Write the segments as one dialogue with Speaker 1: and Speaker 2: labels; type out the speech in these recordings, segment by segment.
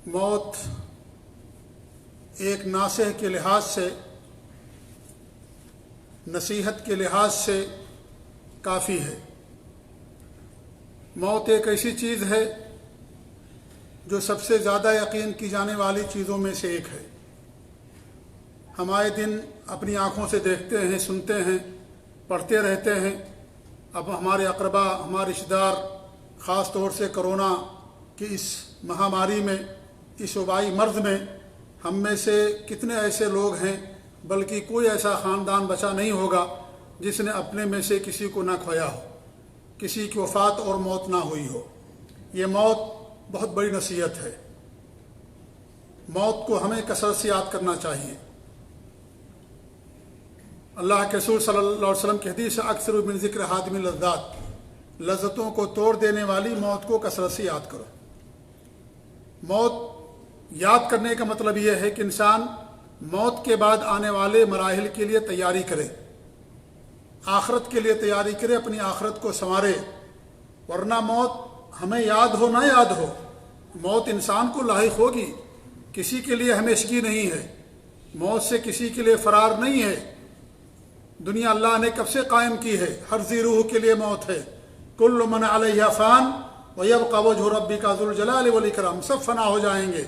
Speaker 1: موت ایک ناصح کے لحاظ سے، نصیحت کے لحاظ سے کافی ہے۔ موت ایک ایسی چیز ہے جو سب سے زیادہ یقین کی جانے والی چیزوں میں سے ایک ہے۔ ہم آئے دن اپنی آنکھوں سے دیکھتے ہیں، سنتے ہیں، پڑھتے رہتے ہیں۔ اب ہمارے اقربا، ہمارے رشتہ دار، خاص طور سے کرونا کی اس مہاماری میں، اس وبائی مرض میں ہم میں سے کتنے ایسے لوگ ہیں، بلکہ کوئی ایسا خاندان بچا نہیں ہوگا جس نے اپنے میں سے کسی کو نہ کھویا ہو، کسی کی وفات اور موت نہ ہوئی ہو۔ یہ موت بہت بڑی نصیحت ہے۔ موت کو ہمیں کثرت سے یاد کرنا چاہیے۔ اللہ کے رسول صلی اللہ علیہ وسلم کی حدیث اکثر من ذکر حادم اللذات، لذتوں کو توڑ دینے والی موت کو کثرت سے یاد کرو۔ موت یاد کرنے کا مطلب یہ ہے کہ انسان موت کے بعد آنے والے مراحل کے لیے تیاری کرے، آخرت کے لیے تیاری کرے، اپنی آخرت کو سنوارے، ورنہ موت ہمیں یاد ہو نہ یاد ہو، موت انسان کو لاحق ہوگی۔ کسی کے لیے ہمیشگی نہیں ہے، موت سے کسی کے لیے فرار نہیں ہے۔ دنیا اللہ نے کب سے قائم کی ہے، ہر ذی روح کے لیے موت ہے۔ کل من علیہا فان ویبقی وجہ ربک ذو الجلال والاکرام، سب فنا ہو جائیں گے،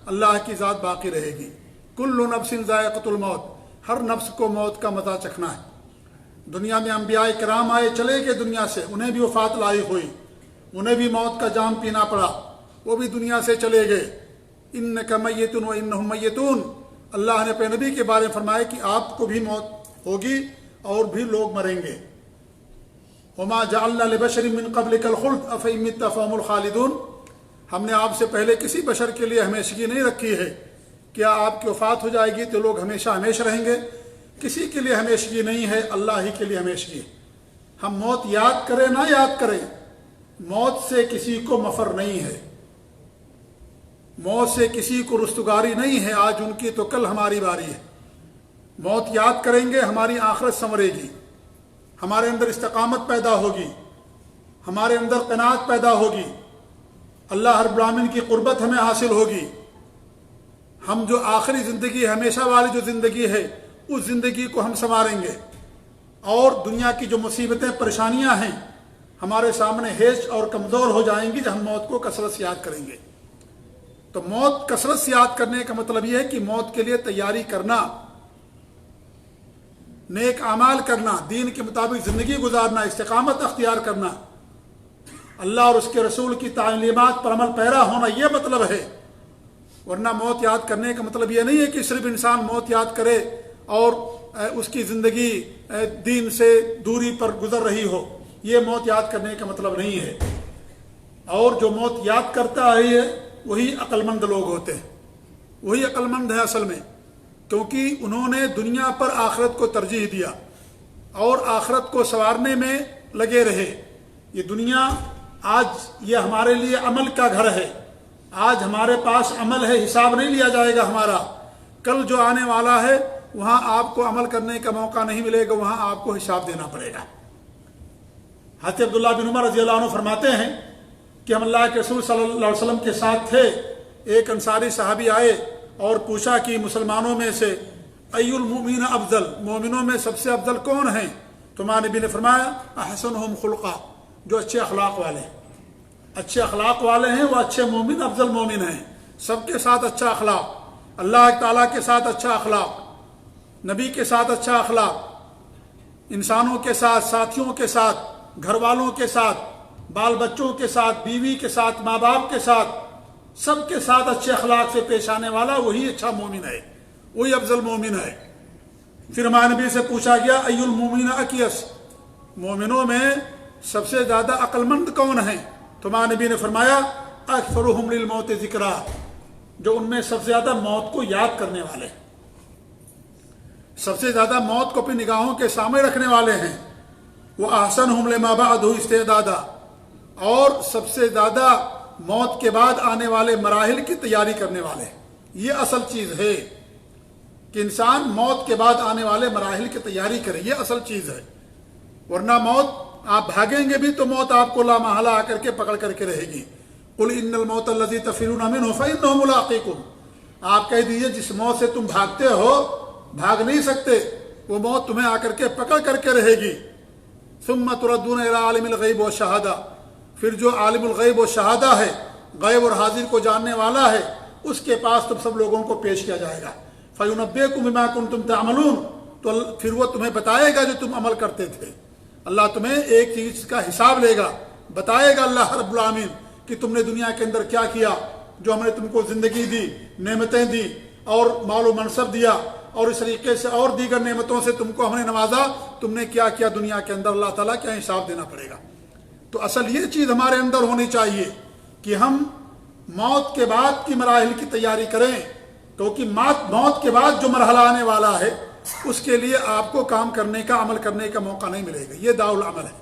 Speaker 1: اللہ کی ذات باقی رہے گی۔ کل نفس ذائقۃ الموت، ہر نفس کو موت کا مزہ چکھنا ہے۔ دنیا میں انبیاء کرام آئے، چلے گئے دنیا سے، انہیں بھی وفات لاحق ہوئی، انہیں بھی موت کا جام پینا پڑا، وہ بھی دنیا سے چلے گئے۔ انک میت و انہم میتون، اللہ نے اپنے نبی کے بارے میں فرمایا کہ آپ کو بھی موت ہوگی اور بھی لوگ مریں گے۔ وما جعلنا لبشر من قبلک الخلد افإن مت فهم الخالدون، ہم نے آپ سے پہلے کسی بشر کے لیے ہمیشگی نہیں رکھی ہے، کیا آپ کی وفات ہو جائے گی تو لوگ ہمیشہ ہمیشہ رہیں گے؟ کسی کے لیے ہمیشگی نہیں ہے، اللہ ہی کے لیے ہمیشگی ہے۔ ہم موت یاد کریں نہ یاد کریں، موت سے کسی کو مفر نہیں ہے، موت سے کسی کو رستگاری نہیں ہے۔ آج ان کی تو کل ہماری باری ہے۔ موت یاد کریں گے، ہماری آخرت سنورے گی، ہمارے اندر استقامت پیدا ہوگی، ہمارے اندر قناعت پیدا ہوگی، اللہ رب العالمین کی قربت ہمیں حاصل ہوگی۔ ہم جو آخری زندگی، ہمیشہ والی جو زندگی ہے، اس زندگی کو ہم سنواریں گے، اور دنیا کی جو مصیبتیں، پریشانیاں ہیں، ہمارے سامنے ہیچ اور کمزور ہو جائیں گی جب ہم موت کو کثرت سے یاد کریں گے۔ تو موت کثرت سے یاد کرنے کا مطلب یہ ہے کہ موت کے لیے تیاری کرنا، نیک اعمال کرنا، دین کے مطابق زندگی گزارنا، استقامت اختیار کرنا، اللہ اور اس کے رسول کی تعلیمات پر عمل پیرا ہونا، یہ مطلب ہے۔ ورنہ موت یاد کرنے کا مطلب یہ نہیں ہے کہ صرف انسان موت یاد کرے اور اس کی زندگی دین سے دوری پر گزر رہی ہو، یہ موت یاد کرنے کا مطلب نہیں ہے۔ اور جو موت یاد کرتا ہے وہی عقل مند لوگ ہوتے ہیں، وہی عقل مند ہے اصل میں، کیونکہ انہوں نے دنیا پر آخرت کو ترجیح دیا اور آخرت کو سنوارنے میں لگے رہے۔ یہ دنیا آج یہ ہمارے لیے عمل کا گھر ہے، آج ہمارے پاس عمل ہے، حساب نہیں لیا جائے گا ہمارا۔ کل جو آنے والا ہے وہاں آپ کو عمل کرنے کا موقع نہیں ملے گا، وہاں آپ کو حساب دینا پڑے گا۔ حضرت عبداللہ بن عمر رضی اللہ عنہ فرماتے ہیں کہ ہم اللہ کے رسول صلی اللہ علیہ وسلم کے ساتھ تھے، ایک انصاری صحابی آئے اور پوچھا کہ مسلمانوں میں سے ای المؤمنین افضل، مومنوں میں سب سے افضل کون ہیں؟ تو ہمارے نبی نے فرمایا احسنہم خلقا، جو اچھے اخلاق والے ہیں، اچھے اخلاق والے ہیں وہ اچھے مومن، افضل مومن ہیں۔ سب کے ساتھ اچھا اخلاق، اللہ تعالیٰ کے ساتھ اچھا اخلاق، نبی کے ساتھ اچھا اخلاق، انسانوں کے ساتھ، ساتھیوں کے ساتھ، گھر والوں کے ساتھ، بال بچوں کے ساتھ، بیوی کے ساتھ، ماں باپ کے ساتھ، سب کے ساتھ اچھے اخلاق سے پیش آنے والا وہی اچھا مومن ہے، وہی افضل مومن ہے۔ پھر ہمارے نبی سے پوچھا گیا ای المؤمنین اکیس، مومنوں میں سب سے زیادہ عقل مند کون ہیں؟ تو ہمارے نبی نے فرمایا اکثرہم للموت ذکرا، جو ان میں سب سے زیادہ موت کو یاد کرنے والے ہیں، سب سے زیادہ موت کو اپنی نگاہوں کے سامنے رکھنے والے ہیں۔ وہ احسنہم لما بعدہ استعدادا، اور سب سے زیادہ موت کے بعد آنے والے مراحل کی تیاری کرنے والے ہیں۔ یہ اصل چیز ہے کہ انسان موت کے بعد آنے والے مراحل کی تیاری کرے، یہ اصل چیز ہے۔ ورنہ موت، آپ بھاگیں گے بھی تو موت آپ کو لا محالہ آ کر کے پکڑ کر کے رہے گی۔ قل ان الموت الذی تفرون منہ فانہ ملاقیکم، آپ کہہ دیجئے جس موت سے تم بھاگتے ہو بھاگ نہیں سکتے، وہ موت تمہیں آ کر کے پکڑ کر کے رہے گی۔ ثم تردون الی عالم الغیب والشہادہ، پھر جو عالم الغیب و شہادہ ہے، غیب اور حاضر کو جاننے والا ہے، اس کے پاس تم سب لوگوں کو پیش کیا جائے گا۔ فینبئکم بما کنتم تعملون، تو پھر وہ تمہیں بتائے گا جو تم عمل کرتے تھے۔ اللہ تمہیں ایک چیز کا حساب لے گا، بتائے گا اللہ رب العالمین کہ تم نے دنیا کے اندر کیا کیا، جو ہم نے تم کو زندگی دی، نعمتیں دی اور مال و منصب دیا، اور اس طریقے سے اور دیگر نعمتوں سے تم کو ہم نے نوازا، تم نے کیا کیا دنیا کے اندر، اللہ تعالیٰ کیا حساب دینا پڑے گا۔ تو اصل یہ چیز ہمارے اندر ہونی چاہیے کہ ہم موت کے بعد کی مراحل کی تیاری کریں، کیونکہ موت کے بعد جو مرحلہ آنے والا ہے اس کے لیے آپ کو کام کرنے کا، عمل کرنے کا موقع نہیں ملے گا۔ یہ دار العمل ہے،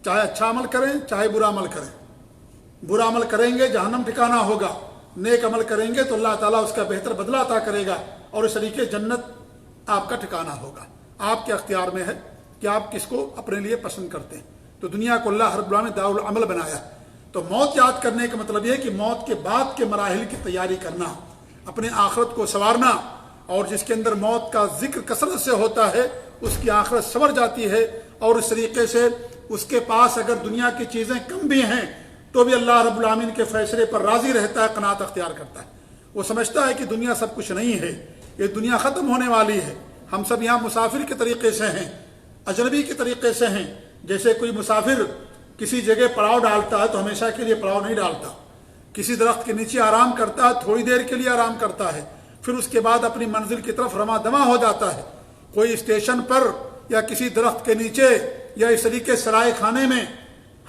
Speaker 1: چاہے اچھا عمل کریں چاہے برا عمل کریں۔ برا عمل کریں گے جہنم ٹھکانہ ہوگا، نیک عمل کریں گے تو اللہ تعالیٰ اس کا بہتر بدلہ عطا کرے گا، اور اس طریقے جنت آپ کا ٹھکانہ ہوگا۔ آپ کے اختیار میں ہے کہ آپ کس کو اپنے لیے پسند کرتے ہیں۔ تو دنیا کو اللہ رب العالمین نے دار العمل بنایا۔ تو موت یاد کرنے کا مطلب یہ ہے کہ موت کے بعد کے مراحل کی تیاری کرنا، اپنے آخرت کو سنوارنا، اور جس کے اندر موت کا ذکر کثرت سے ہوتا ہے اس کی آخرت سنور جاتی ہے، اور اس طریقے سے اس کے پاس اگر دنیا کی چیزیں کم بھی ہیں تو بھی اللہ رب العالمین کے فیصلے پر راضی رہتا ہے، قناعت اختیار کرتا ہے۔ وہ سمجھتا ہے کہ دنیا سب کچھ نہیں ہے، یہ دنیا ختم ہونے والی ہے، ہم سب یہاں مسافر کے طریقے سے ہیں، اجنبی کے طریقے سے ہیں۔ جیسے کوئی مسافر کسی جگہ پڑاؤ ڈالتا ہے تو ہمیشہ کے لیے پڑاؤ نہیں ڈالتا، کسی درخت کے نیچے آرام کرتا ہے، تھوڑی دیر کے لیے آرام کرتا ہے، پھر اس کے بعد اپنی منزل کی طرف رواں دواں ہو جاتا ہے۔ کوئی اسٹیشن پر یا کسی درخت کے نیچے یا اس طریقے سرائے خانے میں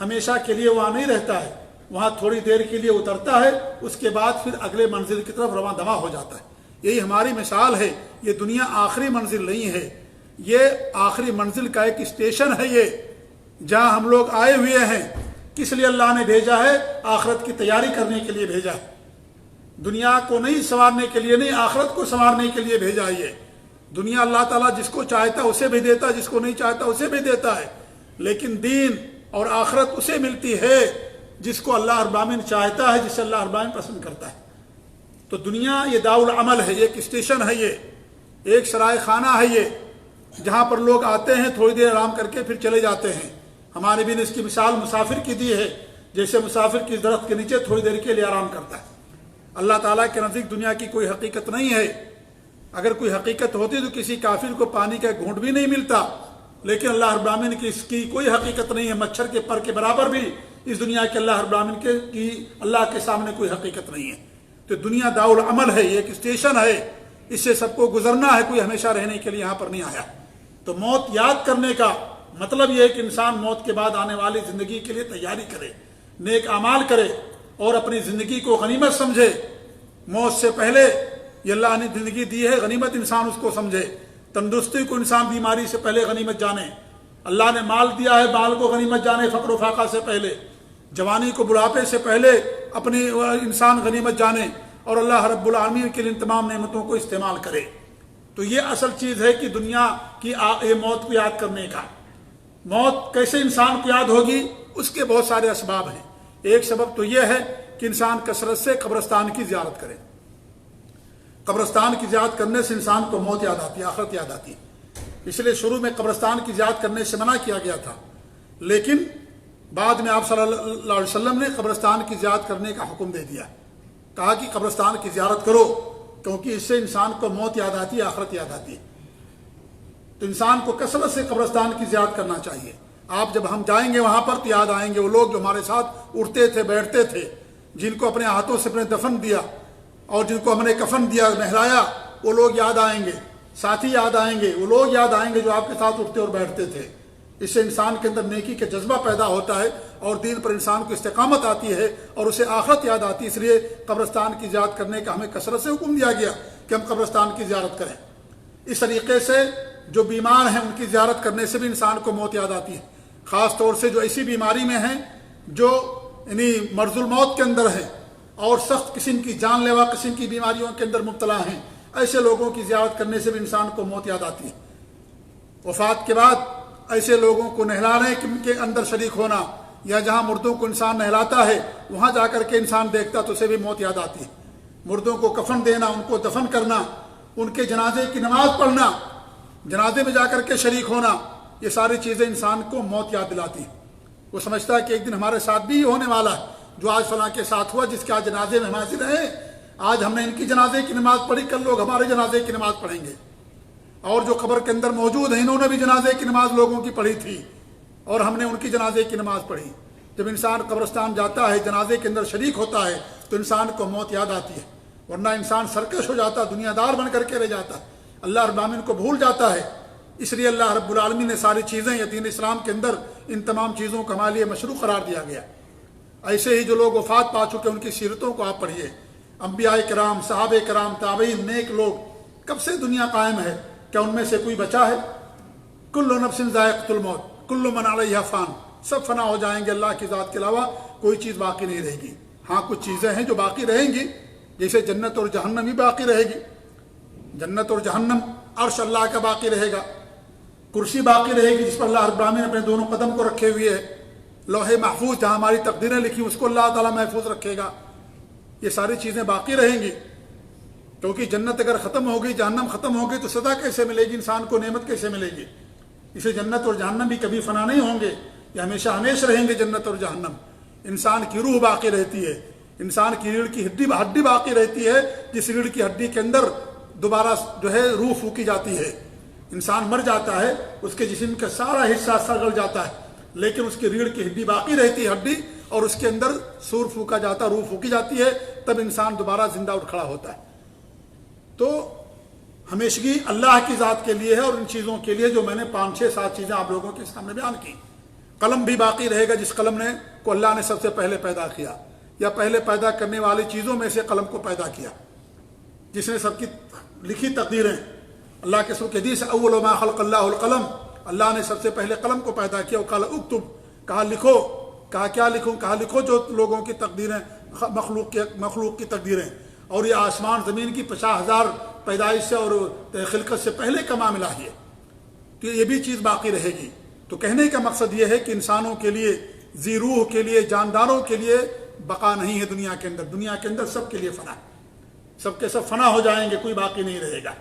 Speaker 1: ہمیشہ کے لیے وہاں نہیں رہتا ہے، وہاں تھوڑی دیر کے لیے اترتا ہے، اس کے بعد پھر اگلے منزل کی طرف رواں دواں ہو جاتا ہے۔ یہی ہماری مثال ہے، یہ دنیا آخری منزل نہیں ہے، یہ آخری منزل کا ایک اسٹیشن ہے، یہ جہاں ہم لوگ آئے ہوئے ہیں۔ کس لیے اللہ نے بھیجا ہے؟ آخرت کی تیاری کرنے کے لیے بھیجا ہے۔ دنیا کو نہیں سنوارنے کے لیے نہیں، آخرت کو سنوارنے کے لیے بھیجا ہے۔ یہ دنیا اللہ تعالیٰ جس کو چاہتا ہے اسے بھی دیتا ہے، جس کو نہیں چاہتا اسے بھی دیتا ہے، لیکن دین اور آخرت اسے ملتی ہے جس کو اللہ رب العالمین چاہتا ہے، جسے اللہ رب العالمین پسند کرتا ہے۔ تو دنیا یہ دار العمل ہے، ایک اسٹیشن ہے، یہ ایک سرائے خانہ ہے، یہ جہاں پر لوگ آتے ہیں، تھوڑی دیر آرام کر کے پھر چلے جاتے ہیں۔ ہمارے بھی نے اس کی مثال مسافر کی دی ہے، جیسے مسافر کی درخت کے نیچے تھوڑی دیر کے لیے آرام کرتا ہے۔ اللہ تعالیٰ کے نزدیک دنیا کی کوئی حقیقت نہیں ہے۔ اگر کوئی حقیقت ہوتی تو کسی کافر کو پانی کا گھونٹ بھی نہیں ملتا، لیکن اللہ رب العالمین کی اس کی کوئی حقیقت نہیں ہے، مچھر کے پر کے برابر بھی اس دنیا کے اللہ رب العالمین کی اللہ کے سامنے کوئی حقیقت نہیں ہے۔ تو دنیا دار العمل ہے، یہ ایک اسٹیشن ہے، اس سے سب کو گزرنا ہے، کوئی ہمیشہ رہنے کے لیے یہاں پر نہیں آیا۔ تو موت یاد کرنے کا مطلب یہ ہے کہ انسان موت کے بعد آنے والی زندگی کے لیے تیاری کرے، نیک اعمال کرے، اور اپنی زندگی کو غنیمت سمجھے۔ موت سے پہلے یہ اللہ نے زندگی دی ہے، غنیمت انسان اس کو سمجھے۔ تندرستی کو انسان بیماری سے پہلے غنیمت جانے، اللہ نے مال دیا ہے، مال کو غنیمت جانے فقر و فاقہ سے پہلے، جوانی کو بڑھاپے سے پہلے اپنی انسان غنیمت جانے، اور اللہ رب العالمین کے لیے تمام نعمتوں کو استعمال کرے۔ تو یہ اصل چیز ہے کہ دنیا کی یہ موت کو یاد کرنے کا۔ موت کیسے انسان کو یاد ہوگی؟ اس کے بہت سارے اسباب ہیں۔ ایک سبب تو یہ ہے کہ انسان کثرت سے قبرستان کی زیارت کرے۔ قبرستان کی زیارت کرنے سے انسان کو موت یاد آتی ہے، آخرت یاد آتی ہے۔ اس لیے شروع میں قبرستان کی زیارت کرنے سے منع کیا گیا تھا، لیکن بعد میں آپ صلی اللہ علیہ وسلم نے قبرستان کی زیارت کرنے کا حکم دے دیا، کہا کہ قبرستان کی زیارت کرو، کیونکہ اس سے انسان کو موت یاد آتی ہے، آخرت یاد آتی ہے۔ تو انسان کو کثرت سے قبرستان کی زیارت کرنا چاہیے۔ آپ جب ہم جائیں گے وہاں پر تو یاد آئیں گے وہ لوگ جو ہمارے ساتھ اٹھتے تھے، بیٹھتے تھے، جن کو اپنے ہاتھوں سے اپنے دفن دیا اور جن کو ہم نے کفن دیا، نہلایا، وہ لوگ یاد آئیں گے، ساتھی یاد آئیں گے، وہ لوگ یاد آئیں گے جو آپ کے ساتھ اٹھتے اور بیٹھتے تھے۔ اس سے انسان کے اندر نیکی کا جذبہ پیدا ہوتا ہے اور دین پر انسان کو استقامت آتی ہے اور اسے آخرت یاد آتی ہے۔ اس لیے قبرستان کی زیارت کرنے کا ہمیں کثرت سے حکم دیا گیا کہ ہم قبرستان کی زیارت کریں۔ اس طریقے سے جو بیمار ہیں ان کی زیارت کرنے سے بھی انسان کو موت یاد آتی ہے، خاص طور سے جو ایسی بیماری میں ہیں جو یعنی مرض الموت کے اندر ہے اور سخت قسم کی جان لیوا قسم کی بیماریوں کے اندر مبتلا ہیں، ایسے لوگوں کی زیارت کرنے سے بھی انسان کو موت یاد آتی ہے۔ وفات کے بعد ایسے لوگوں کو نہلانے کے اندر شریک ہونا، یا جہاں مردوں کو انسان نہلاتا ہے وہاں جا کر کے انسان دیکھتا تو اسے بھی موت یاد آتی ہے. مردوں کو کفن دینا، ان کو دفن کرنا، ان کے جنازے کی نماز پڑھنا، جنازے میں جا کر کے شریک ہونا، یہ ساری چیزیں انسان کو موت یاد دلاتی ہیں. وہ سمجھتا ہے کہ ایک دن ہمارے ساتھ بھی یہ ہونے والا ہے جو آج فلاں کے ساتھ ہوا، جس کے آج جنازے میں ہم حاضر ہیں. آج ہم نے ان کی جنازے کی نماز پڑھی، کل لوگ ہمارے جنازے کی نماز پڑھیں گے. اور جو قبر کے اندر موجود ہیں انہوں نے بھی جنازے کی نماز لوگوں کی پڑھی تھی اور ہم نے ان کی جنازے کی نماز پڑھی. جب انسان قبرستان جاتا ہے، جنازے کے اندر شریک ہوتا ہے تو انسان کو موت یاد آتی ہے، ورنہ انسان سرکش ہو جاتا، دنیا دار بن کر کے رہ جاتا، اللہ رب العالمین کو بھول جاتا ہے. اس لیے اللہ رب العالمین نے ساری چیزیں یا دین اسلام کے اندر ان تمام چیزوں کو ہمارے لیے مشروع قرار دیا گیا. ایسے ہی جو لوگ وفات پا چکے ان کی سیرتوں کو آپ پڑھیے. انبیاء کرام، صحابہ کرام، تابعین، نیک لوگ، کب سے دنیا قائم ہے؟ کیا ان میں سے کوئی بچا ہے؟ کل نفس ذائقۃ الموت، کل من علیہا فان، سب فنا ہو جائیں گے، اللہ کی ذات کے علاوہ کوئی چیز باقی نہیں رہے گی. ہاں کچھ چیزیں ہیں جو باقی رہیں گی، جیسے جنت اور جہنم ہی باقی رہے گی. جنت اور جہنم، عرش اللہ کا باقی رہے گا، کرسی باقی رہے گی جس پر اللہ رب العالمین نے اپنے دونوں قدم کو رکھے ہوئے ہے. لوح محفوظ جہاں ہماری تقدیریں لکھی اس کو اللہ تعالیٰ محفوظ رکھے گا. یہ ساری چیزیں باقی رہیں گی، کیونکہ جنت اگر ختم ہوگی، جہنم ختم ہوگی تو سزا کیسے ملے گی؟ انسان کو نعمت کیسے ملے گی؟ اسے جنت اور جہنم بھی کبھی فنا نہیں ہوں گے، یہ ہمیشہ ہمیشہ رہیں گے جنت اور جہنم. انسان کی روح باقی رہتی ہے، انسان کی ریڑھ کی ہڈی باقی رہتی ہے، جس ریڑھ کی ہڈی کے اندر دوبارہ جو ہے روح پھونکی جاتی ہے. انسان مر جاتا ہے، اس کے جسم کا سارا حصہ سڑ جاتا ہے، لیکن اس کی ریڑھ کی ہڈی باقی رہتی ہے، ہڈی، اور اس کے اندر سور پھونکا جاتا، روح پھونکی جاتی ہے، تب انسان دوبارہ زندہ اٹھ کھڑا ہوتا ہے. تو ہمیشگی اللہ کی ذات کے لیے ہے اور ان چیزوں کے لیے جو میں نے 5 6 7 چیزیں آپ لوگوں کے سامنے بیان کی. قلم بھی باقی رہے گا، جس قلم کو اللہ نے سب سے پہلے پیدا کیا، یا پہلے پیدا کرنے والی چیزوں میں سے قلم کو پیدا کیا، جس نے سب کی لکھی تقدیریں. اللہ کے رسول کی حدیث، اول ما خلق اللہ القلم، اللہ نے سب سے پہلے قلم کو پیدا کیا. وقال اکتب، کہا لکھو. کہا کیا لکھوں؟ کہا لکھو جو لوگوں کی تقدیریں، مخلوق کی تقدیریں. اور یہ آسمان زمین کی 50,000 پیدائش سے اور خلقت سے پہلے کا معاملہ ہے، تو یہ بھی چیز باقی رہے گی. تو کہنے کا مقصد یہ ہے کہ انسانوں کے لیے، ذی روح کے لیے، جانداروں کے لیے بقا نہیں ہے دنیا کے اندر. دنیا کے اندر سب کے لیے فنا، سب کے سب فنا ہو جائیں گے، کوئی باقی نہیں رہے گا.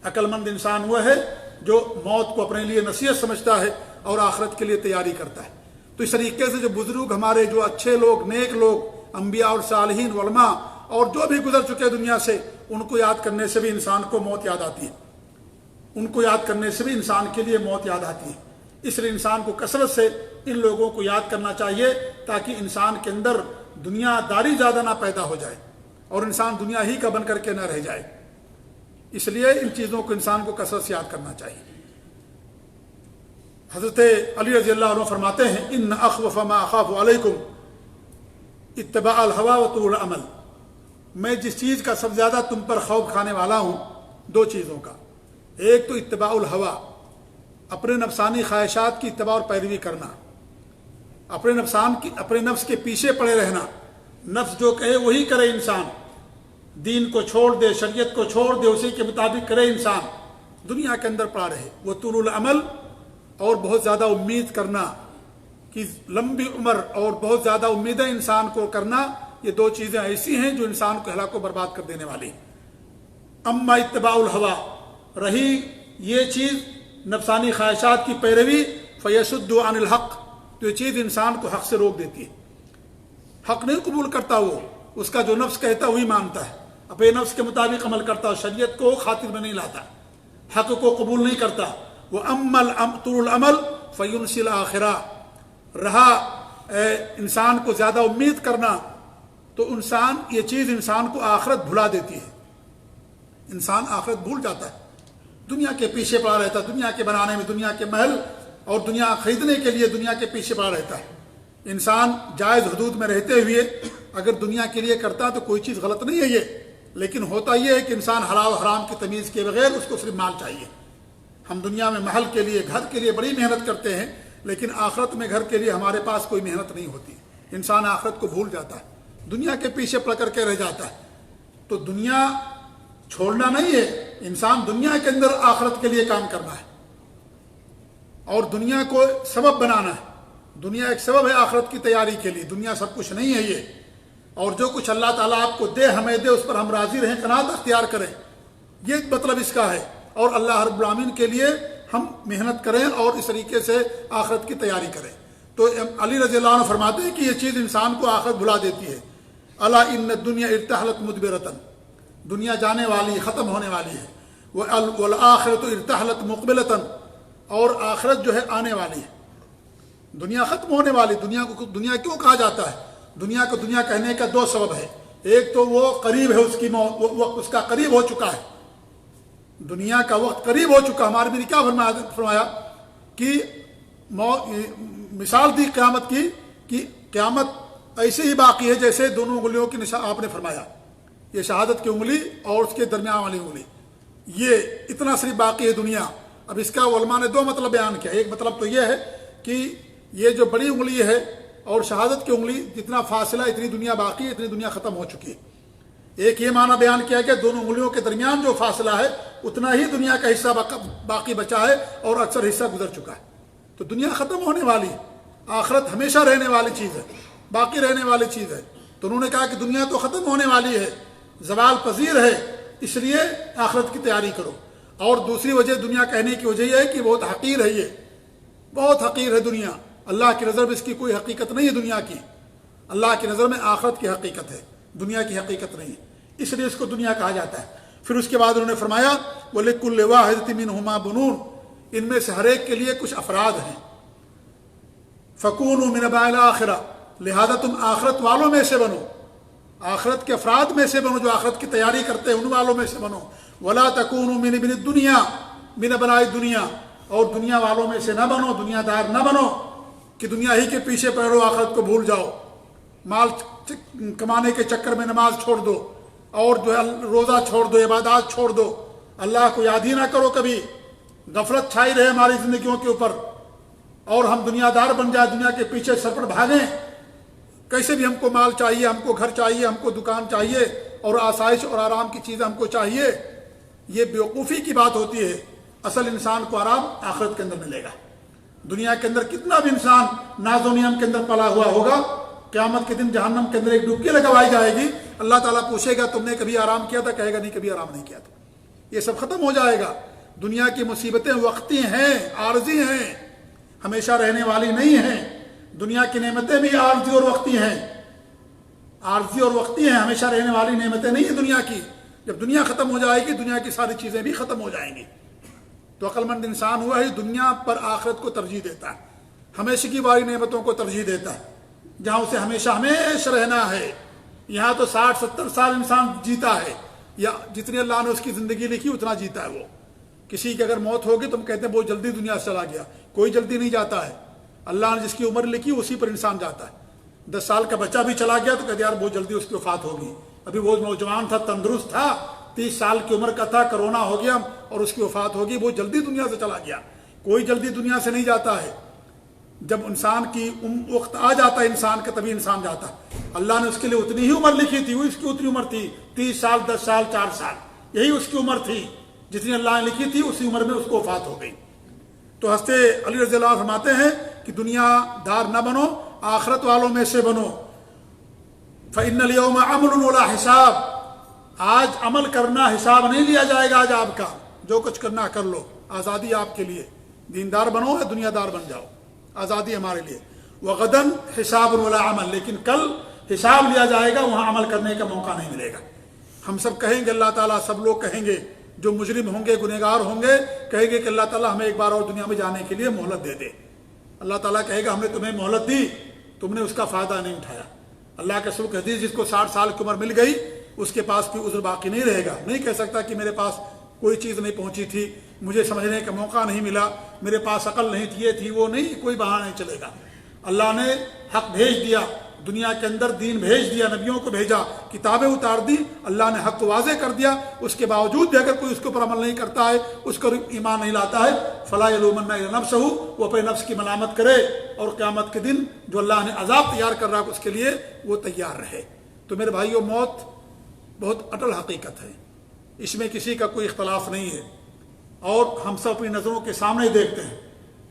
Speaker 1: عقل مند انسان وہ ہے جو موت کو اپنے لیے نصیحت سمجھتا ہے اور آخرت کے لیے تیاری کرتا ہے. تو اس طریقے سے جو بزرگ ہمارے، جو اچھے لوگ، نیک لوگ، انبیاء اور صالحین، علماء اور جو بھی گزر چکے دنیا سے، ان کو یاد کرنے سے بھی انسان کو موت یاد آتی ہے. ان کو یاد کرنے سے بھی انسان کے لیے موت یاد آتی ہے. اس لیے انسان کو کثرت سے ان لوگوں کو یاد کرنا چاہیے تاکہ انسان کے اندر دنیا داری زیادہ نہ پیدا ہو جائے اور انسان دنیا ہی کا بن کر کے نہ رہ جائے. اس لیے ان چیزوں کو انسان کو کثرت سے یاد کرنا چاہیے. حضرت علی رضی اللہ عنہ فرماتے ہیں، ان اخوف ما اخاف علیکم اتباع الہوی وطول العمل. میں جس چیز کا سب زیادہ تم پر خوف کھانے والا ہوں، 2 چیزوں کا. ایک تو اتباع الہوی، اپنے نفسانی خواہشات کی اتباع اور پیروی کرنا، اپنے نفس کے پیچھے پڑے رہنا. نفس جو کہے وہی کرے انسان، دین کو چھوڑ دے، شریعت کو چھوڑ دے، اسی کے مطابق کرے انسان، دنیا کے اندر پڑا رہے. وہ طول العمل، اور بہت زیادہ امید کرنا، کہ لمبی عمر اور بہت زیادہ امیدیں انسان کو کرنا. یہ 2 چیزیں ایسی ہیں جو انسان کو ہلاک و برباد کر دینے والی. اما اتباع الہوی، رہی یہ چیز نفسانی خواہشات کی پیروی، فیصد عن الحق، تو یہ چیز انسان کو حق سے روک دیتی ہے. حق نہیں قبول کرتا، وہ اس کا جو نفس کہتا وہی مانتا ہے، اپنے نفس کے مطابق عمل کرتا، شریعت کو خاطر میں نہیں لاتا، حق کو قبول نہیں کرتا. وہ طول العمل فینسی الاخرہ، رہا انسان کو زیادہ امید کرنا، تو یہ چیز انسان کو آخرت بھلا دیتی ہے. انسان آخرت بھول جاتا ہے، دنیا کے پیچھے پڑا رہتا ہے، دنیا کے بنانے میں، دنیا کے محل اور دنیا خریدنے کے لیے دنیا کے پیچھے پڑا رہتا ہے. انسان جائز حدود میں رہتے ہوئے اگر دنیا کے لیے کرتا تو کوئی چیز غلط نہیں ہے یہ، لیکن ہوتا یہ ہے کہ انسان حلال حرام کی تمیز کے بغیر اس کو صرف مال چاہیے. ہم دنیا میں محل کے لیے، گھر کے لیے بڑی محنت کرتے ہیں، لیکن آخرت میں گھر کے لیے ہمارے پاس کوئی محنت نہیں ہوتی. انسان آخرت کو بھول جاتا ہے، دنیا کے پیچھے پڑ کر کے رہ جاتا ہے. تو دنیا چھوڑنا نہیں ہے، انسان دنیا کے اندر آخرت کے لیے کام کرنا ہے اور دنیا کو سبب بنانا ہے. دنیا ایک سبب ہے آخرت کی تیاری کے لیے، دنیا سب کچھ نہیں ہے یہ، اور جو کچھ اللہ تعالیٰ آپ کو دے ہمیں دے اس پر ہم راضی رہیں، قناعت اختیار کریں، یہ مطلب اس کا ہے، اور اللہ رب العالمین کے لیے ہم محنت کریں اور اس طریقے سے آخرت کی تیاری کریں۔ تو علی رضی اللہ عنہ فرماتے ہیں کہ یہ چیز انسان کو آخرت بھلا دیتی ہے۔ الا ان الدنیا ارتحلت مدبرۃ، دنیا جانے والی ختم ہونے والی ہے، والآخرۃ ارتحلت مقبلۃ، اور آخرت جو ہے آنے والی ہے۔ دنیا ختم ہونے والی، دنیا کو دنیا کیوں کہا جاتا ہے؟ دنیا کو دنیا کہنے کا دو سبب ہے، ایک تو وہ قریب ہے، اس کی وقت اس کا قریب ہو چکا ہے، دنیا کا وقت قریب ہو چکا۔ ہمارے بھی کیا فرمایا کہ مثال دی قیامت کی کہ قیامت ایسے ہی باقی ہے جیسے دونوں انگلیوں کی نشان آپ نے فرمایا، یہ شہادت کی انگلی اور اس کے درمیان والی انگلی، یہ اتنا صرف باقی ہے دنیا۔ اب اس کا علماء نے دو مطلب بیان کیا، ایک مطلب تو یہ ہے کہ یہ جو بڑی انگلی ہے اور شہادت کی انگلی، جتنا فاصلہ اتنی دنیا باقی ہے، اتنی دنیا ختم ہو چکی ہے۔ ایک یہ معنی بیان کیا کہ دونوں انگلیوں کے درمیان جو فاصلہ ہے اتنا ہی دنیا کا حصہ باقی بچا ہے اور اکثر حصہ گزر چکا ہے۔ تو دنیا ختم ہونے والی، آخرت ہمیشہ رہنے والی چیز ہے، باقی رہنے والی چیز ہے۔ تو انہوں نے کہا کہ دنیا تو ختم ہونے والی ہے، زوال پذیر ہے، اس لیے آخرت کی تیاری کرو۔ اور دوسری وجہ دنیا کہنے کی وجہ یہ ہے کہ بہت حقیر ہے، یہ بہت حقیر ہے دنیا، اللہ کی نظر میں اس کی کوئی حقیقت نہیں ہے دنیا کی، اللہ کی نظر میں آخرت کی حقیقت ہے، دنیا کی حقیقت نہیں ہے، اس لیے اس کو دنیا کہا جاتا ہے۔ پھر اس کے بعد انہوں نے فرمایا وَلِكُلِّ وَاحِدٍ مِّنْهُمَا بُنُونَ، ان میں سے ہر ایک کے لیے کچھ افراد ہیں۔ فَكُونُوا مِنْ أَبْنَاءِ الْآخِرَةِ، لہذا تم آخرت والوں میں سے بنو، آخرت کے افراد میں سے بنو، جو آخرت کی تیاری کرتے ہیں ان والوں میں سے بنو۔ وَلَا تَكُونُوا مِنْ ابْنِ الدُّنْيَا، مِنْ أَبْنَاءِ الدُّنْيَا، اور دنیا والوں میں سے نہ بنو، دنیا دار نہ بنو کہ دنیا ہی کے پیچھے پڑو، آخرت کو بھول جاؤ، مال کمانے کے چکر میں نماز چھوڑ دو، اور جو ہے روزہ چھوڑ دو، عبادات چھوڑ دو، اللہ کو یاد ہی نہ کرو کبھی، غفلت چھائی رہے ہماری زندگیوں کے اوپر، اور ہم دنیا دار بن جائیں، دنیا کے پیچھے سر پر بھاگیں، کیسے بھی ہم کو مال چاہیے، ہم کو گھر چاہیے، ہم کو دکان چاہیے، اور آسائش اور آرام کی چیزیں ہم کو چاہیے۔ یہ بیوقوفی کی بات ہوتی ہے، اصل انسان کو آرام آخرت کے اندر ملے گا۔ دنیا کے اندر کتنا بھی انسان ناز و نعم کے اندر پلا ہوا ہوگا، قیامت کے دن جہنم کے اندر ایک ڈبکی لگوائی جائے گی، اللہ تعالیٰ پوچھے گا تم نے کبھی آرام کیا تھا؟ کہے گا نہیں، کبھی آرام نہیں کیا تھا۔ یہ سب ختم ہو جائے گا۔ دنیا کی مصیبتیں وقتی ہیں، عارضی ہیں، ہمیشہ رہنے والی نہیں ہیں۔ دنیا کی نعمتیں بھی عارضی اور وقتی ہیں، عارضی اور وقتی ہیں، ہمیشہ رہنے والی نعمتیں نہیں ہیں دنیا کی۔ جب دنیا ختم ہو جائے گی، دنیا کی ساری چیزیں بھی ختم ہو جائیں گی۔ تو عقل مند انسان ہوا ہے دنیا پر آخرت کو ترجیح دیتا ہے، ہمیشہ کی والی نعمتوں کو ترجیح دیتا ہے، جہاں اسے ہمیشہ ہمیشہ رہنا ہے۔ یہاں تو 60-70 سال انسان جیتا ہے، یا جتنی اللہ نے اس کی زندگی لکھی اتنا جیتا ہے وہ۔ کسی کی اگر موت ہوگی تو ہم کہتے ہیں بہت جلدی دنیا سے چلا گیا، کوئی جلدی نہیں جاتا ہے۔ اللہ نے جس کی عمر لکھی اسی پر انسان جاتا ہے۔ 10 سال کا بچہ بھی چلا گیا تو کہتے یار بہت جلدی اس کی وفات ہوگی، ابھی وہ نوجوان تھا، تندرست تھا، 30 سال کی عمر کا تھا، کرونا ہو گیا اور اس کی وفات ہوگی، بہت جلدی دنیا سے چلا گیا۔ کوئی جلدی دنیا سے نہیں جاتا ہے، جب انسان کی وقت آ جاتا ہے انسان کا تبھی انسان جاتا ہے۔ اللہ نے اس کے لیے اتنی ہی عمر لکھی تھی، وہ اس کی اتنی عمر تھی، 30 سال 10 سال 4 سال، یہی اس کی عمر تھی، جتنی اللہ نے لکھی تھی اسی عمر میں اس کو وفات ہو گئی۔ تو حضرت علی رضی اللہ عنہ فرماتے ہیں کہ دنیا دار نہ بنو، آخرت والوں میں سے بنو۔ فَإِنَّ الْيَوْمَ عَمْلٌ وَلَا حِسَابٌ، آج عمل کرنا، حساب نہیں لیا جائے گا آج آپ کا، جو کچھ کرنا کر لو، آزادی آپ کے لیے، دیندار بنو یا دنیا دار بن جاؤ، آزادی ہمارے لیے۔ وغدن حساب ولا عمل، لیکن کل حساب لیا جائے گا، وہاں عمل کرنے کا موقع نہیں ملے گا۔ ہم سب کہیں گے، اللہ تعالیٰ سب لوگ کہیں گے، جو مجرم ہوں گے، گنہگار ہوں گے، کہیں گے کہ اللہ تعالیٰ ہمیں ایک بار اور دنیا میں جانے کے لیے مہلت دے دے۔ اللہ تعالیٰ کہے گا ہم نے تمہیں مہلت دی، تم نے اس کا فائدہ نہیں اٹھایا۔ اللہ کے رسول کی حدیث، جس کو 60 سال کی عمر مل گئی اس کے پاس کوئی عذر باقی نہیں رہے گا، نہیں کہہ سکتا کہ میرے پاس کوئی چیز نہیں پہنچی تھی، مجھے سمجھنے کا موقع نہیں ملا، میرے پاس عقل نہیں تھی، یہ تھی وہ نہیں، کوئی بہانہ نہیں چلے گا۔ اللہ نے حق بھیج دیا، دنیا کے اندر دین بھیج دیا، نبیوں کو بھیجا، کتابیں اتار دی، اللہ نے حق کو واضح کر دیا، اس کے باوجود بھی اگر کوئی اس کے اوپر عمل نہیں کرتا ہے، اس کو ایمان نہیں لاتا ہے، فلا یلومن الا نفسہ، وہ اپنے نفس کی ملامت کرے، اور قیامت کے دن جو اللہ نے عذاب تیار کر رہا ہے اس کے لیے وہ تیار رہے۔ تو میرے بھائیو، موت بہت اٹل حقیقت ہے، اس میں کسی کا کوئی اختلاف نہیں ہے، اور ہم سب اپنی نظروں کے سامنے دیکھتے ہیں،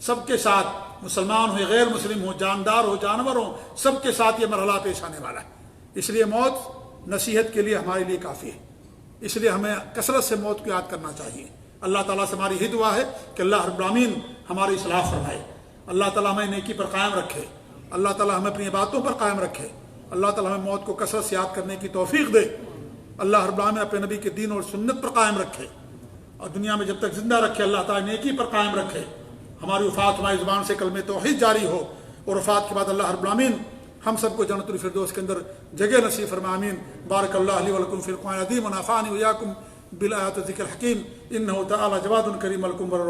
Speaker 1: سب کے ساتھ مسلمان ہو یا غیر مسلم ہو، جاندار ہو جانور ہو، سب کے ساتھ یہ مرحلہ پیش آنے والا ہے۔ اس لیے موت نصیحت کے لیے ہمارے لیے کافی ہے، اس لیے ہمیں کثرت سے موت کو یاد کرنا چاہیے۔ اللہ تعالیٰ سے ہماری ہی دعا ہے کہ اللہ رب العالمین ہماری اصلاح فرمائے، اللہ تعالیٰ ہمیں نیکی پر قائم رکھے، اللہ تعالیٰ ہمیں اپنی باتوں پر قائم رکھے، اللہ تعالیٰ ہمیں موت کو کثرت سے یاد کرنے کی توفیق دے، اللہ رب العالمین اپنے نبی کے دین اور سنت پر قائم رکھے، اور دنیا میں جب تک زندہ رکھے اللہ تعالیٰ نیکی پر قائم رکھے، ہماری وفات ہماری زبان سے کلمہ توحید جاری ہو، اور وفات کے بعد اللہ رب العالمین ہم سب کو جنت الفردوس کے اندر جگہ نصیب فرمائے، آمین۔ بارک اللہ لی ولکم فی القرآن العظیم ونفعنی وإیاکم بالآیات والذکر الحکیم، انہ تعالی جواد کریم الکم